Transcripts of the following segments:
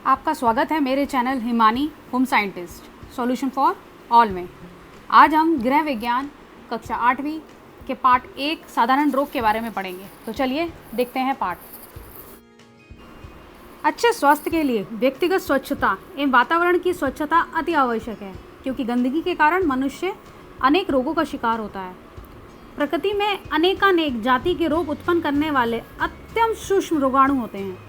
आपका स्वागत है मेरे channel Himani home scientist solution for all में। आज हम गृह विज्ञान कक्षा 8वीं के पार्ट 1 साधारण रोग के बारे में पढ़ेंगे। तो चलिए देखते हैं पार्ट। अच्छे स्वास्थ्य के लिए व्यक्तिगत स्वच्छता एवं वातावरण की स्वच्छता अति आवश्यक है, क्योंकि गंदगी के कारण मनुष्य अनेक रोगों का शिकार होता है। प्रकृति में अनेकानेक जाति के रोग उत्पन्न करने वाले अत्यंत सूक्ष्म रोगाणु होते हैं।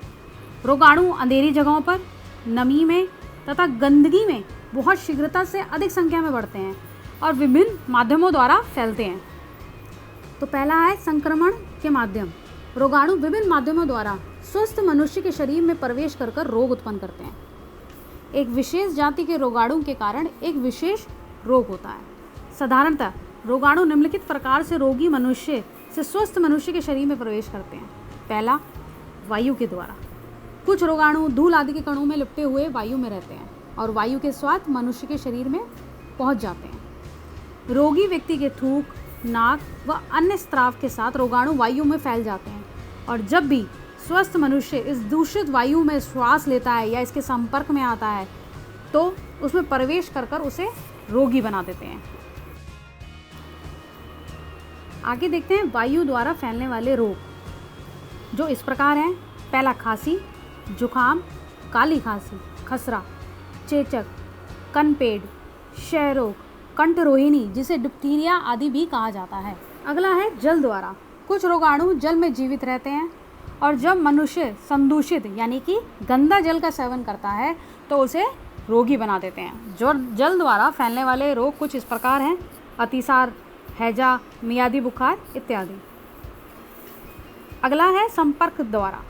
रोगाणु अंधेरी जगहों पर, नमी में तथा गंदगी में बहुत शीघ्रता से अधिक संख्या में बढ़ते हैं और विभिन्न माध्यमों द्वारा फैलते हैं। तो पहला है संक्रमण के माध्यम। रोगाणु विभिन्न माध्यमों द्वारा स्वस्थ मनुष्य के शरीर में प्रवेश कर रोग उत्पन्न करते हैं। एक विशेष जाति के रोगाणु के कारण एक विशेष रोग होता है। साधारणतः रोगाणु निम्नलिखित प्रकार से रोगी मनुष्य से स्वस्थ मनुष्य के शरीर में प्रवेश करते हैं। पहला, वायु के द्वारा। कुछ रोगाणु धूल आदि के कणों में लिपटे हुए वायु में रहते हैं और वायु के स्वाद मनुष्य के शरीर में पहुंच जाते हैं। रोगी व्यक्ति के थूक, नाक व अन्य स्राव के साथ रोगाणु वायु में फैल जाते हैं और जब भी स्वस्थ मनुष्य इस दूषित वायु में श्वास लेता है या इसके संपर्क में आता है तो उसमें प्रवेश कर उसे रोगी बना देते हैं। आगे देखते हैं वायु द्वारा फैलने वाले रोग, जो इस प्रकार हैं। पहला, खांसी, जुखाम, काली खांसी, खसरा, चेचक, कनपेड़, क्षय रोग, कंठरोहिणी जिसे डिप्थीरिया आदि भी कहा जाता है। अगला है जल द्वारा। कुछ रोगाणु जल में जीवित रहते हैं और जब मनुष्य संदूषित यानी कि गंदा जल का सेवन करता है तो उसे रोगी बना देते हैं। जो जल द्वारा फैलने वाले रोग कुछ इस प्रकार हैं: अतिसार, हैजा, मियादी बुखार इत्यादि। अगला है संपर्क द्वारा।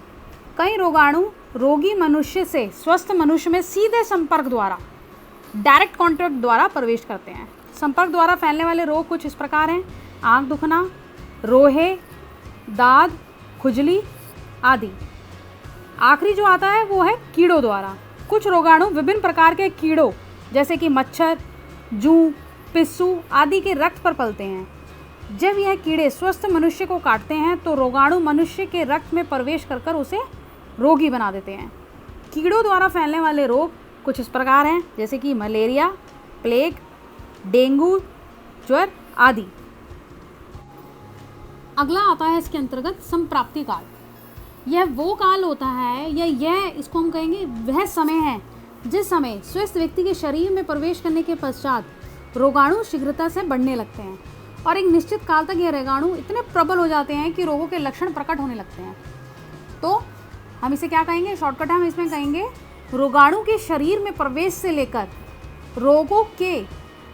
कई रोगाणु रोगी मनुष्य से स्वस्थ मनुष्य में सीधे संपर्क द्वारा, डायरेक्ट कॉन्टैक्ट द्वारा प्रवेश करते हैं। संपर्क द्वारा फैलने वाले रोग कुछ इस प्रकार हैं: आंख दुखना, रोहे, दाद, खुजली आदि। आखिरी जो आता है वो है कीड़ों द्वारा। कुछ रोगाणु विभिन्न प्रकार के कीड़ों जैसे कि मच्छर, जूं, पिस्सू आदि के रक्त पर पलते हैं। जब यह कीड़े स्वस्थ मनुष्य को काटते हैं तो रोगाणु मनुष्य के रक्त में प्रवेश कर उसे रोगी बना देते हैं। कीड़ों द्वारा फैलने वाले रोग कुछ इस प्रकार हैं जैसे कि मलेरिया, प्लेग, डेंगू, ज्वर आदि। अगला आता है इसके अंतर्गत संप्राप्ति काल। यह वो काल होता है या यह इसको हम कहेंगे वह समय है जिस समय स्वस्थ व्यक्ति के शरीर में प्रवेश करने के पश्चात रोगाणु शीघ्रता से बढ़ने लगते हैं और एक निश्चित काल तक यह रोगाणु इतने प्रबल हो जाते हैं कि रोगों के लक्षण प्रकट होने लगते हैं। तो हम इसे क्या कहेंगे, शॉर्टकट हम इसमें कहेंगे रोगाणु के शरीर में प्रवेश से लेकर रोगों के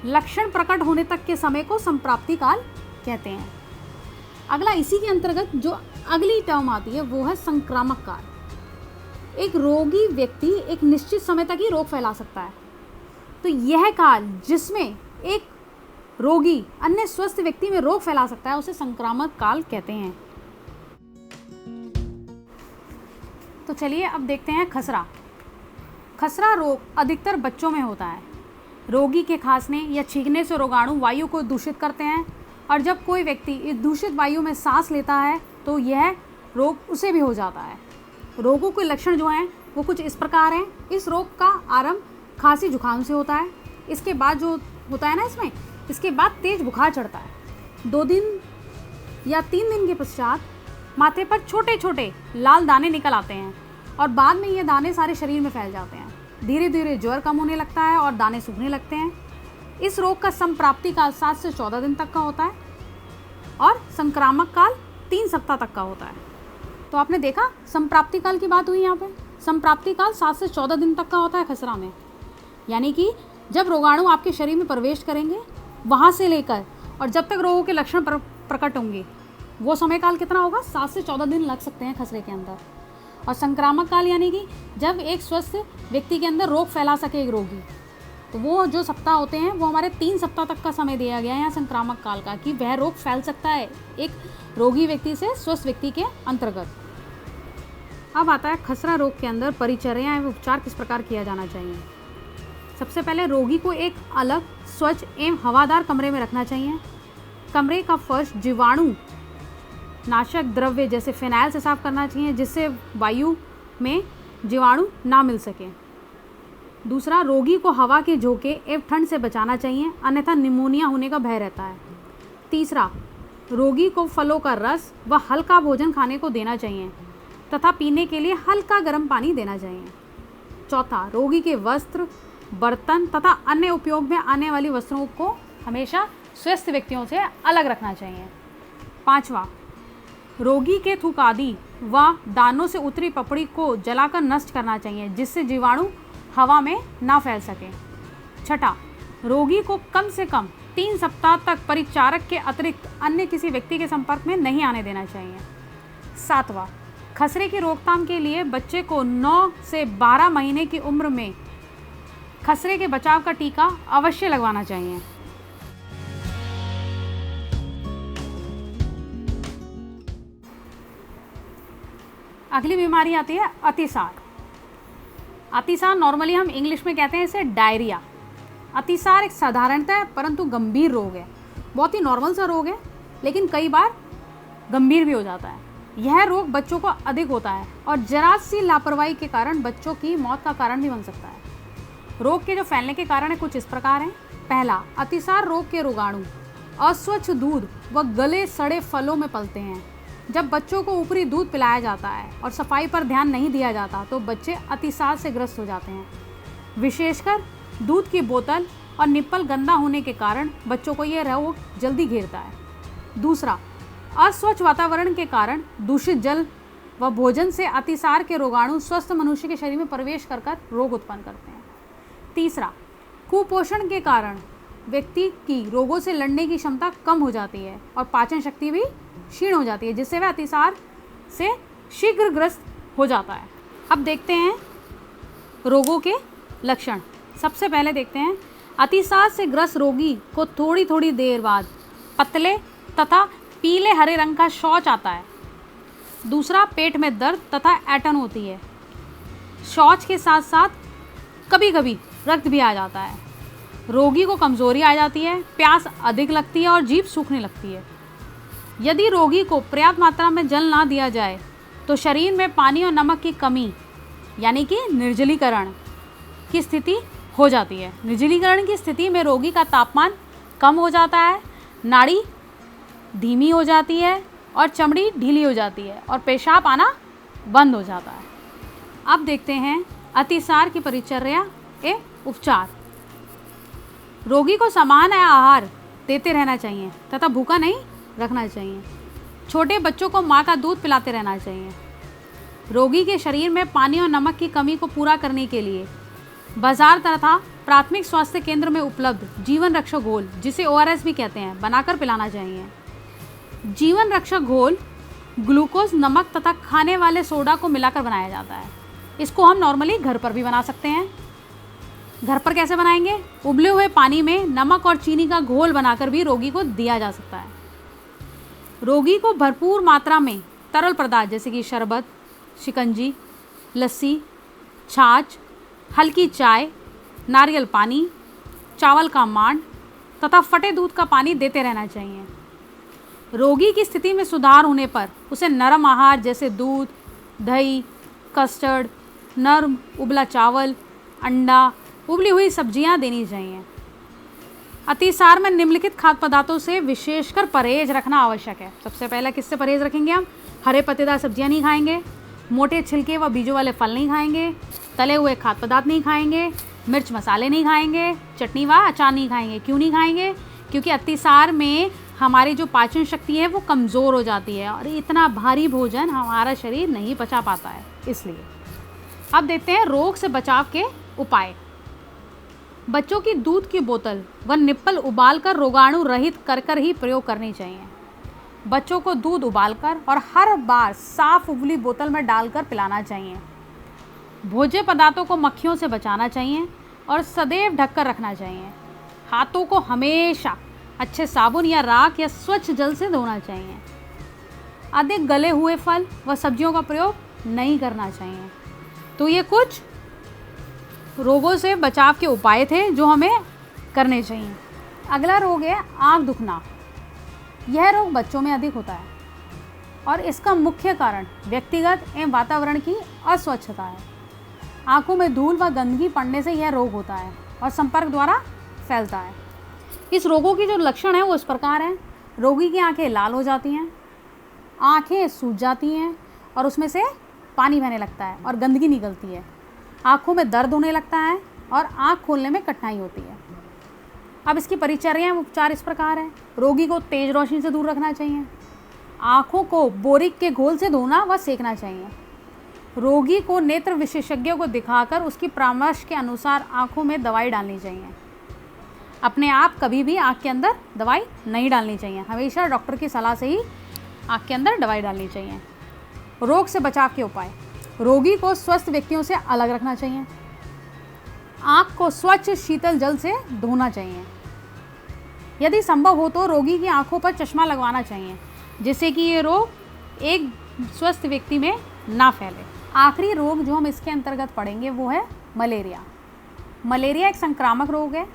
लक्षण प्रकट होने तक के समय को संप्राप्ति काल कहते हैं। अगला इसी के अंतर्गत जो अगली टर्म आती है वो है संक्रामक काल। एक रोगी व्यक्ति एक निश्चित समय तक ही रोग फैला सकता है। तो यह काल जिसमें एक रोगी अन्य स्वस्थ व्यक्ति में रोग फैला सकता है उसे संक्रामक काल कहते हैं। तो चलिए अब देखते हैं खसरा। खसरा रोग अधिकतर बच्चों में होता है। रोगी के खांसने या छींकने से रोगाणु वायु को दूषित करते हैं और जब कोई व्यक्ति इस दूषित वायु में सांस लेता है तो यह रोग उसे भी हो जाता है। रोगों के लक्षण जो हैं वो कुछ इस प्रकार हैं। इस रोग का आरंभ खांसी जुखाम से होता है। इसके बाद जो होता है ना इसके बाद तेज बुखार चढ़ता है। 2 दिन या 3 दिन के पश्चात माथे पर छोटे छोटे लाल दाने निकल आते हैं और बाद में ये दाने सारे शरीर में फैल जाते हैं। धीरे धीरे ज्वर कम होने लगता है और दाने सूखने लगते हैं। इस रोग का संप्राप्ति काल 7 से 14 दिन तक का होता है और संक्रामक काल 3 सप्ताह तक का होता है। तो आपने देखा संप्राप्ति काल की बात हुई यहाँ पे। संप्राप्ति काल 7 से 14 दिन तक का होता है खसरा में, यानी कि जब रोगाणु आपके शरीर में प्रवेश करेंगे वहाँ से लेकर और जब तक रोगों के लक्षण प्रकट होंगे वो समय काल कितना होगा, 7 से 14 दिन लग सकते हैं खसरे के अंदर। और संक्रामक काल यानी कि जब एक स्वस्थ व्यक्ति के अंदर रोग फैला सके एक रोगी, तो वो जो सप्ताह होते हैं वो हमारे 3 सप्ताह तक का समय दिया गया है यहाँ संक्रामक काल का, कि वह रोग फैल सकता है एक रोगी व्यक्ति से स्वस्थ व्यक्ति के अंतर्गत। अब आता है खसरा रोग के अंदर परिचर्या एवं उपचार किस प्रकार किया जाना चाहिए। सबसे पहले रोगी को एक अलग, स्वच्छ एवं हवादार कमरे में रखना चाहिए। कमरे का फर्श जीवाणु नाशक द्रव्य जैसे फिनाइल से साफ करना चाहिए जिससे वायु में जीवाणु ना मिल सके। दूसरा, रोगी को हवा के झोंके एवं ठंड से बचाना चाहिए, अन्यथा निमोनिया होने का भय रहता है। तीसरा, रोगी को फलों का रस व हल्का भोजन खाने को देना चाहिए तथा पीने के लिए हल्का गर्म पानी देना चाहिए। चौथा, रोगी के वस्त्र, बर्तन तथा अन्य उपयोग में आने वाली वस्तुओं को हमेशा स्वस्थ व्यक्तियों से अलग रखना चाहिए। पांचवा, रोगी के थूक आदि व दानों से उतरी पपड़ी को जलाकर नष्ट करना चाहिए, जिससे जीवाणु हवा में ना फैल सके। छठा, रोगी को कम से कम 3 सप्ताह तक परिचारक के अतिरिक्त अन्य किसी व्यक्ति के संपर्क में नहीं आने देना चाहिए। सातवां, खसरे की रोकथाम के लिए बच्चे को 9 से 12 महीने की उम्र में खसरे के बचाव का टीका अवश्य लगवाना चाहिए। अगली बीमारी आती है अतिसार। अतिसार नॉर्मली हम इंग्लिश में कहते हैं इसे डायरिया। अतिसार एक साधारणतः परंतु गंभीर रोग है। बहुत ही नॉर्मल सा रोग है, लेकिन कई बार गंभीर भी हो जाता है। यह रोग बच्चों को अधिक होता है और जरा सी लापरवाही के कारण बच्चों की मौत का कारण भी बन सकता है। रोग के जो फैलने के कारण है कुछ इस प्रकार हैं। पहला, अतिसार रोग के रोगाणु अस्वच्छ दूध व गले सड़े फलों में पलते हैं। जब बच्चों को ऊपरी दूध पिलाया जाता है और सफाई पर ध्यान नहीं दिया जाता तो बच्चे अतिसार से ग्रस्त हो जाते हैं। विशेषकर दूध की बोतल और निप्पल गंदा होने के कारण बच्चों को यह रोग जल्दी घेरता है। दूसरा, अस्वच्छ वातावरण के कारण दूषित जल व भोजन से अतिसार के रोगाणु स्वस्थ मनुष्य के शरीर में प्रवेश कर रोग उत्पन्न करते हैं। तीसरा, कुपोषण के कारण व्यक्ति की रोगों से लड़ने की क्षमता कम हो जाती है और पाचन शक्ति भी क्षीण हो जाती है, जिससे वह अतिसार से शीघ्र ग्रस्त हो जाता है। अब देखते हैं रोगों के लक्षण। सबसे पहले देखते हैं, अतिसार से ग्रस्त रोगी को थोड़ी थोड़ी देर बाद पतले तथा पीले हरे रंग का शौच आता है। दूसरा, पेट में दर्द तथा ऐंठन होती है। शौच के साथ साथ कभी कभी रक्त भी आ जाता है। रोगी को कमजोरी आ जाती है, प्यास अधिक लगती है और जीभ सूखने लगती है। यदि रोगी को पर्याप्त मात्रा में जल ना दिया जाए तो शरीर में पानी और नमक की कमी यानी कि निर्जलीकरण की स्थिति हो जाती है। निर्जलीकरण की स्थिति में रोगी का तापमान कम हो जाता है, नाड़ी धीमी हो जाती है और चमड़ी ढीली हो जाती है और पेशाब आना बंद हो जाता है। अब देखते हैं अतिसार की परिचर्या एवं उपचार। रोगी को समान आहार देते रहना चाहिए तथा भूखा नहीं रखना चाहिए। छोटे बच्चों को माँ का दूध पिलाते रहना चाहिए। रोगी के शरीर में पानी और नमक की कमी को पूरा करने के लिए बाजार तथा प्राथमिक स्वास्थ्य केंद्र में उपलब्ध जीवन रक्षक घोल, जिसे ORS भी कहते हैं, बनाकर पिलाना चाहिए। जीवन रक्षक घोल ग्लूकोज, नमक तथा खाने वाले सोडा को मिलाकर बनाया जाता है। इसको हम नॉर्मली घर पर भी बना सकते हैं। घर पर कैसे बनाएंगे? उबले हुए पानी में नमक और चीनी का घोल बनाकर भी रोगी को दिया जा सकता है। रोगी को भरपूर मात्रा में तरल पदार्थ जैसे कि शरबत, शिकंजी, लस्सी, छाछ, हल्की चाय, नारियल पानी, चावल का मांड तथा फटे दूध का पानी देते रहना चाहिए। रोगी की स्थिति में सुधार होने पर उसे नरम आहार जैसे दूध, दही, कस्टर्ड, नरम उबला चावल, अंडा, उबली हुई सब्जियां देनी चाहिए। अतिसार में निम्नलिखित खाद्य पदार्थों से विशेषकर परहेज रखना आवश्यक है। सबसे पहला किससे परहेज रखेंगे हम? हरे पत्तेदार सब्जियां नहीं खाएंगे, मोटे छिलके व बीजों वाले फल नहीं खाएंगे, तले हुए खाद्य पदार्थ नहीं खाएंगे, मिर्च मसाले नहीं खाएंगे, चटनी व अचार नहीं खाएंगे। क्यों नहीं खाएंगे? क्योंकि अतिसार में हमारी जो पाचन शक्ति है वो कमज़ोर हो जाती है और इतना भारी भोजन हमारा शरीर नहीं पचा पाता है, इसलिए। अब देखते हैं रोग से बचाव के उपाय। बच्चों की दूध की बोतल व निप्पल उबालकर रोगाणु रहित कर ही प्रयोग करनी चाहिए। बच्चों को दूध उबालकर और हर बार साफ उबली बोतल में डालकर पिलाना चाहिए। भोज्य पदार्थों को मक्खियों से बचाना चाहिए और सदैव ढककर रखना चाहिए। हाथों को हमेशा अच्छे साबुन या राख या स्वच्छ जल से धोना चाहिए। अधिक गले हुए फल व सब्जियों का प्रयोग नहीं करना चाहिए। तो ये कुछ रोगों से बचाव के उपाय थे जो हमें करने चाहिए। अगला रोग है आँख दुखना। यह रोग बच्चों में अधिक होता है और इसका मुख्य कारण व्यक्तिगत एवं वातावरण की अस्वच्छता है। आँखों में धूल व गंदगी पड़ने से यह रोग होता है और संपर्क द्वारा फैलता है। इस रोगों की जो लक्षण है वो इस प्रकार हैं। रोगी की आंखें लाल हो जाती हैं, आंखें सूज जाती हैं और उसमें से पानी बहने लगता है और गंदगी निकलती है। आँखों में दर्द होने लगता है और आँख खोलने में कठिनाई होती है। अब इसकी परिचर्या उपचार इस प्रकार है। रोगी को तेज रोशनी से दूर रखना चाहिए। आँखों को बोरिक के घोल से धोना व सेकना चाहिए। रोगी को नेत्र विशेषज्ञों को दिखाकर उसकी परामर्श के अनुसार आँखों में दवाई डालनी चाहिए। अपने आप कभी भी आँख के अंदर दवाई नहीं डालनी चाहिए। हमेशा डॉक्टर की सलाह से ही आँख के अंदर दवाई डालनी चाहिए। रोग से बचाव के उपाय। रोगी को स्वस्थ व्यक्तियों से अलग रखना चाहिए। आँख को स्वच्छ शीतल जल से धोना चाहिए। यदि संभव हो तो रोगी की आँखों पर चश्मा लगवाना चाहिए, जिससे कि ये रोग एक स्वस्थ व्यक्ति में ना फैले। आखिरी रोग जो हम इसके अंतर्गत पढ़ेंगे वो है मलेरिया। मलेरिया एक संक्रामक रोग है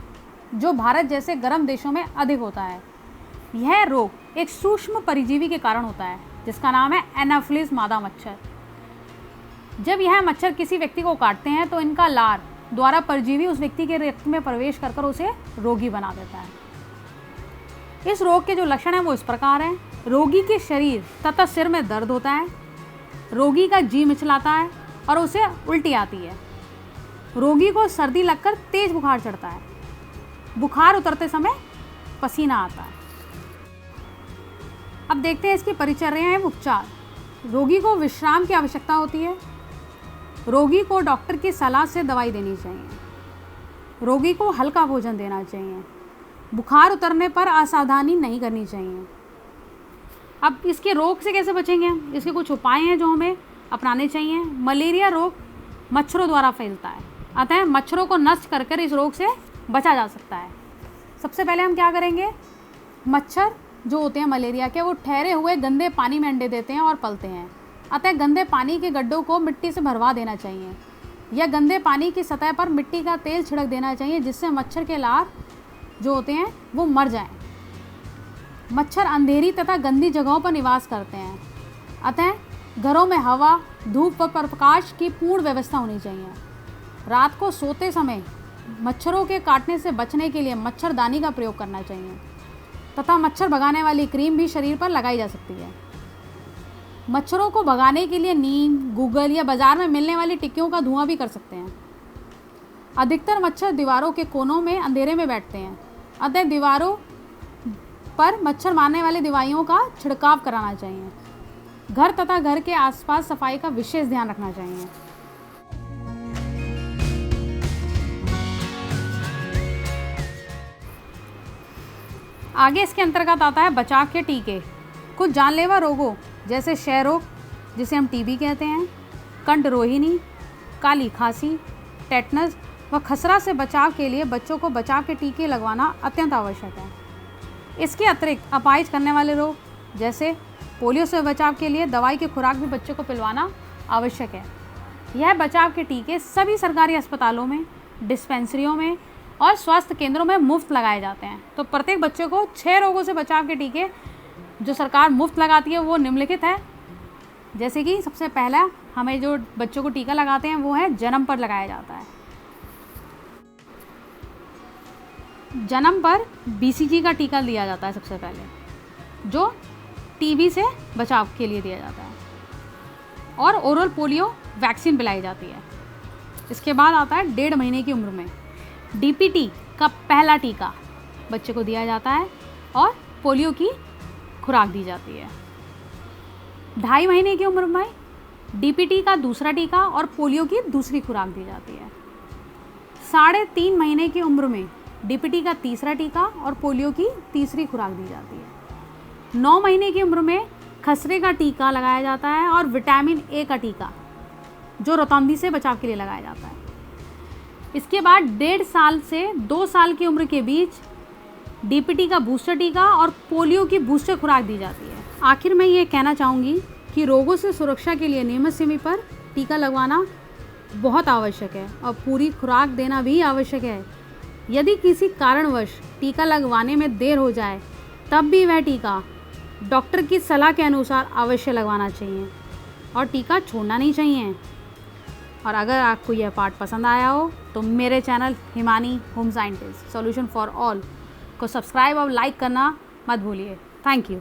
जो भारत जैसे गर्म देशों में अधिक होता है। यह रोग एक सूक्ष्म परजीवी के कारण होता है जिसका नाम है एनाफिलिस मादा मच्छर। जब यह मच्छर किसी व्यक्ति को काटते हैं तो इनका लार द्वारा परजीवी उस व्यक्ति के रक्त में प्रवेश कर उसे रोगी बना देता है। इस रोग के जो लक्षण हैं वो इस प्रकार हैं। रोगी के शरीर तथा सिर में दर्द होता है, रोगी का जी मिचलाता है और उसे उल्टी आती है। रोगी को सर्दी लगकर तेज बुखार चढ़ता है। बुखार उतरते समय पसीना आता है। अब देखते हैं इसकी परिचर्या एवं उपचार। रोगी को विश्राम की आवश्यकता होती है। रोगी को डॉक्टर की सलाह से दवाई देनी चाहिए। रोगी को हल्का भोजन देना चाहिए। बुखार उतरने पर असावधानी नहीं करनी चाहिए। अब इसके रोग से कैसे बचेंगे? इसके कुछ उपाय हैं जो हमें अपनाने चाहिए। मलेरिया रोग मच्छरों द्वारा फैलता है, अतः मच्छरों को नष्ट कर इस रोग से बचा जा सकता है। सबसे पहले हम क्या करेंगे? मच्छर जो होते हैं मलेरिया के, वो ठहरे हुए गंदे पानी में अंडे देते हैं और पलते हैं, अतः गंदे पानी के गड्ढों को मिट्टी से भरवा देना चाहिए या गंदे पानी की सतह पर मिट्टी का तेल छिड़क देना चाहिए, जिससे मच्छर के लार जो होते हैं वो मर जाएं। मच्छर अंधेरी तथा गंदी जगहों पर निवास करते हैं, अतः घरों में हवा, धूप व प्रकाश की पूर्ण व्यवस्था होनी चाहिए। रात को सोते समय मच्छरों के काटने से बचने के लिए मच्छरदानी का प्रयोग करना चाहिए तथा मच्छर भगाने वाली क्रीम भी शरीर पर लगाई जा सकती है। मच्छरों को भगाने के लिए नीम, गूगल या बाजार में मिलने वाली टिक्कियों का धुआं भी कर सकते हैं। अधिकतर मच्छर दीवारों के कोनों में अंधेरे में बैठते हैं, अतः दीवारों पर मच्छर मारने वाली दवाइयों का छिड़काव कराना चाहिए। घर तथा घर के आसपास सफाई का विशेष ध्यान रखना चाहिए। आगे इसके अंतर्गत आता है बचाव के टीके। कुछ जानलेवा रोगों जैसे क्षय रोग, जिसे हम टीबी कहते हैं, कंठ रोहिणी, काली खांसी, टेटनस व खसरा से बचाव के लिए बच्चों को बचाव के टीके लगवाना अत्यंत आवश्यक है। इसके अतिरिक्त अपाहिज करने वाले रोग जैसे पोलियो से बचाव के लिए दवाई की खुराक भी बच्चों को पिलवाना आवश्यक है। यह बचाव के टीके सभी सरकारी अस्पतालों में, डिस्पेंसरियों में और स्वास्थ्य केंद्रों में मुफ्त लगाए जाते हैं। तो प्रत्येक बच्चे को 6 रोगों से बचाव के टीके जो सरकार मुफ्त लगाती है वो निम्नलिखित है। जैसे कि सबसे पहला हमें जो बच्चों को टीका लगाते हैं वो है जन्म पर लगाया जाता है। जन्म पर BCG का टीका दिया जाता है सबसे पहले, जो टीबी से बचाव के लिए दिया जाता है, और ओरल पोलियो वैक्सीन पिलाई जाती है। इसके बाद आता है 1.5 महीने की उम्र में DPT का पहला टीका बच्चे को दिया जाता है और पोलियो की खुराक दी जाती है। 2.5 महीने की उम्र में DPT का दूसरा टीका और पोलियो की दूसरी खुराक दी जाती है। 3.5 महीने की उम्र में DPT का तीसरा टीका और पोलियो की तीसरी खुराक दी जाती है। 9 महीने की उम्र में खसरे का टीका लगाया जाता है और विटामिन A का टीका जो रोतौंदी से बचाव के लिए लगाया जाता है। इसके बाद 1.5 साल से 2 साल की उम्र के बीच DPT का बूस्टर टीका और पोलियो की बूस्टर खुराक दी जाती है। आखिर मैं ये कहना चाहूँगी कि रोगों से सुरक्षा के लिए नियमित समय पर टीका लगवाना बहुत आवश्यक है और पूरी खुराक देना भी आवश्यक है। यदि किसी कारणवश टीका लगवाने में देर हो जाए तब भी वह टीका डॉक्टर की सलाह के अनुसार अवश्य लगवाना चाहिए और टीका छोड़ना नहीं चाहिए। और अगर आपको यह पार्ट पसंद आया हो तो मेरे channel Himani home scientist solution for all को सब्सक्राइब और लाइक करना मत भूलिए। Thank you.